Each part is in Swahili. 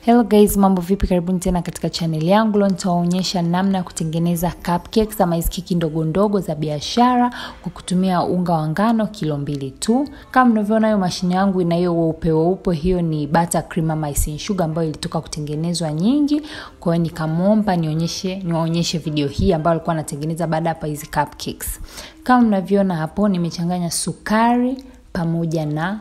Hello guys, mambo vipi? Karibuni tena katika channel yangu. Leo nitawaonyesha namna ya kutengeneza cupcakes ama hizi keki ndogo ndogo za biashara kwa kutumia unga wa ngano kilo 2 tu. Kama mnavyoona hiyo mashine yangu ina hiyo weupe, hiyo ni butter cream ama icing sugar ambayo ilitoka kutengenezwa nyingi. Kwa hiyo nikamwomba niwaonyeshe video hii ambayo alikuwa anatengeneza baada hapa hizi cupcakes. Kama mnavyoona hapo nimechanganya sukari pamoja na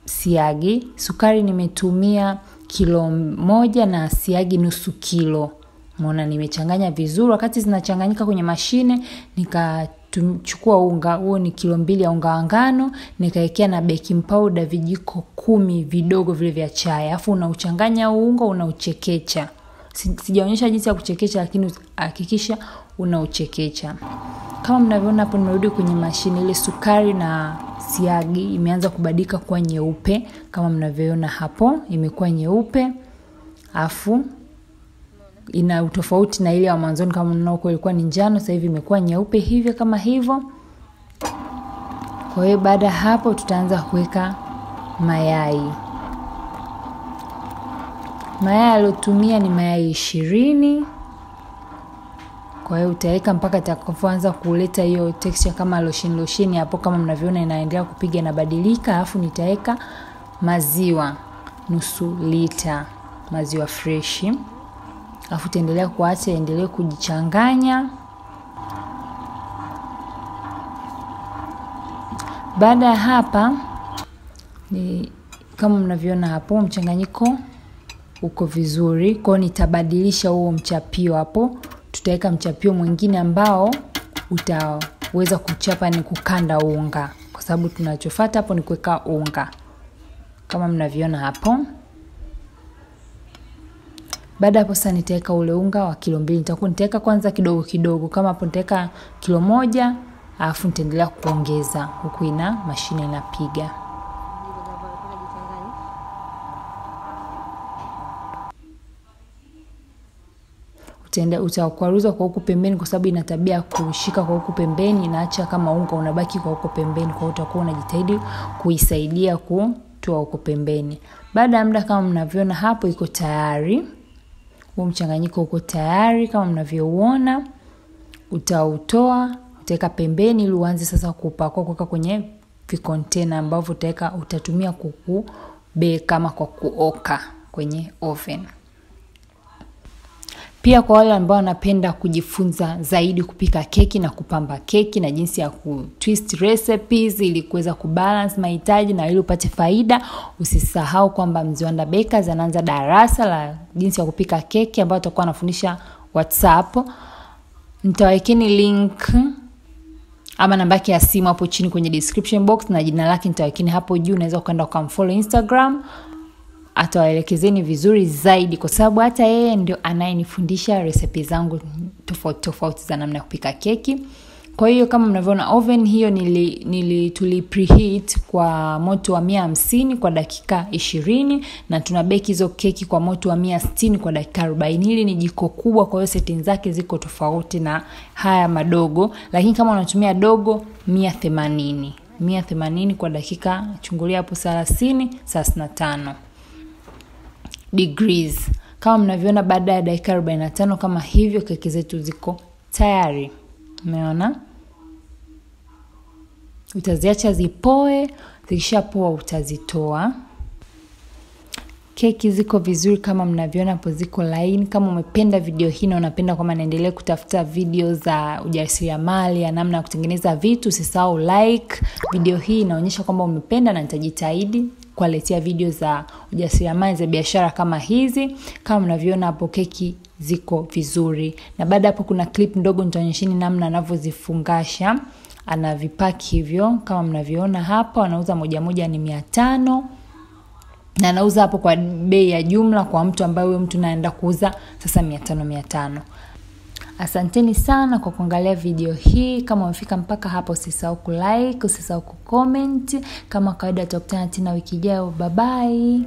siagi. Sukari nimetumia kilo 1 na siagi nusu kilo. Umeona nimechanganya vizuri. Wakati zinachanganyika kwenye mashine nikachukua unga, huo ni kilo 2 ya unga wa ngano, nikaekea na baking powder vijiko 10 vidogo vile vya chai. Alafu unauchanganya unga, unauchekecha. Sijaonyesha jinsi ya kuchekecha lakini hakikisha unauchekecha. Kama mnavyoona hapo nimerudi kwenye mashine, ile sukari na siagi imeanza kubadilika kuwa nyeupe. Kama mnavyoona hapo imekuwa nyeupe. Afu ina utofauti na ile ya mwanzoni, kama mnaona huko ilikuwa ni njano, sasa hivi imekuwa nyeupe hivyo kama hivyo. Kwa hiyo baada hapo tutaanza kuweka mayai. Mayai alotumia ni mayai 20. Kwa hiyo utaweka mpaka itakapoanza kuleta hiyo texture kama lotion hapo. Kama mnavyoona inaendelea kupiga na badilika. Alafu nitaweka maziwa nusu lita, maziwa fresh. Alafu taendelea kuacha endelee kujichanganya. Baada ya hapa ni kama mnavyoona hapo mchanganyiko uko vizuri. Kwa hiyo nitabadilisha huo mchapio hapo. Tutaweka mchapio mwingine ambao utaweza kuchapa ni kukanda unga, kwa sababu tunachofuata hapo ni kuweka unga. Kama mnavyoona hapo. Baada hapo sasa nitaweka ule unga wa kilo 2. Nitaweka kwanza kidogo kidogo. Kama hapo nitaweka kilo 1, alafu nitaendelea kuongeza huku mashine inapiga. Utakwaruza kwa huku pembeni, kwa sababu ina tabia kushika kwa huku pembeni, inaacha kama unga unabaki kwa huko pembeni. Kwa hiyo utakuwa unajitahidi kuisaidia kutoa huko pembeni. Baada ya muda kama mnavyoona hapo iko tayari. Huo mchanganyiko uko tayari kama mnavyoona. Utautoa, utaweka pembeni ili uanze sasa kupakua kuweka kwenye vikontena ambavyo utatumia kukubeka kama kwa kuoka kwenye oven. Pia kwa wale ambao wanapenda kujifunza zaidi kupika keki na kupamba keki na jinsi ya kutwist recipes ili kuweza kubalance mahitaji na ili upate faida, usisahau kwamba Mziwanda Bakers anaanza darasa la jinsi ya kupika keki ambao tutakuwa anafundisha Watsapp. Nitawekeni link ama namba yake ya simu hapo chini kwenye description box, na jina lake nitawekeni hapo juu. Unaweza kwenda ukamfollow Instagram. Atawaelekezeni vizuri zaidi, kwa sababu hata yeye ndio anayenifundisha recipe zangu tofauti za namna ya kupika keki. Kwa hiyo kama mnavyoona oven hiyo tuli preheat kwa moto wa 150 kwa dakika 20, na tunabeki hizo keki kwa moto wa 160 kwa dakika 40. Hili ni jiko kubwa, kwa hiyo settings zake ziko tofauti na haya madogo, lakini kama unatumia dogo 180 kwa dakika, chungulia hapo 35 degrees. Kama mnavyoona baada ya dakika 45 kama hivyo keki zetu ziko tayari. Umeona? Utaziacha zipoe, zikishapoa utazitoa. Keki ziko vizuri kama mnavyoona hapo, ziko laini. Kama umependa video hii na unapenda kama naendelee kutafuta video za ujasiriamali ya namna ya kutengeneza vitu, usisahau like video hii. Inaonyesha kwamba umependa na nitajitahidi kuwaletea video za ujasiriamali za biashara kama hizi. Kama mnavyoona hapo keki ziko vizuri. Na baada hapo kuna clip ndogo nitaonyesheni namna anavyozifungasha. Anavipaki hivyo kama mnavyoona hapo. Anauza moja ni 500. Na anauza hapo kwa bei ya jumla kwa mtu ambaye huyo mtu anaenda kuuza sasa 500. Asanteni sana kwa kuangalia video hii. Kama umefika mpaka hapo usisahau kulike, usisahau kucomment. Kama kawaida tutakutana tena wiki ijayo. Bye bye.